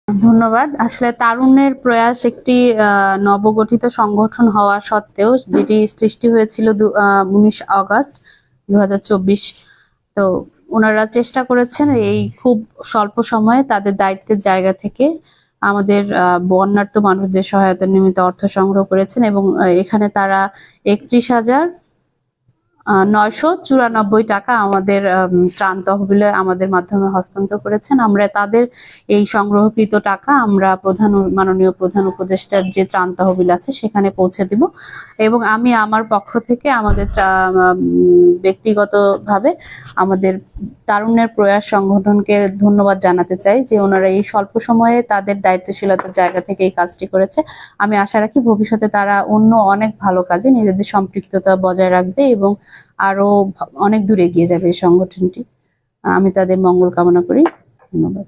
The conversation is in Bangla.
ধন্যবাদ। আসলে তারুণ্যের প্রয়াস একটি নবগঠিত সংগঠন হওয়া সত্ত্বেও যেটি সৃষ্টি হয়েছিল 19 আগস্ট 2024। তো ওনারা চেষ্টা করেছেন এই খুব স্বল্প সময়ে তাদের দায়িত্বের জায়গা থেকে আমাদের বন্যার্ত মানুষদের সহায়তার নিমিত্ত অর্থ সংগ্রহ করেছেন এবং এখানে তারা 31,994 টাকা আমাদের ত্রাণ তহবিলে আমাদের মাধ্যমে হস্তান্তর করেছেন। আমরা তাদের এই সংগ্রহকৃত টাকা আমরা মাননীয় প্রধান উপদেষ্টার যে ত্রাণ তহবিল আছে সেখানে পৌঁছে দিব এবং আমি আমার পক্ষ থেকে আমাদের ব্যক্তিগতভাবে আমাদের তারুণ্যের প্রয়াস সংগঠনকে ধন্যবাদ জানাতে চাই যে ওনারা এই স্বল্প সময়ে তাদের দায়িত্বশীলতার জায়গা থেকে এই কাজটি করেছে। আমি আশা রাখি ভবিষ্যতে তারা অন্য অনেক ভালো কাজে নিজেদের সম্পৃক্ততা বজায় রাখবে এবং আরো অনেক দূর এগিয়ে যাবে এই সংগঠনটি। আমি তাদের মঙ্গল কামনা করি। ধন্যবাদ।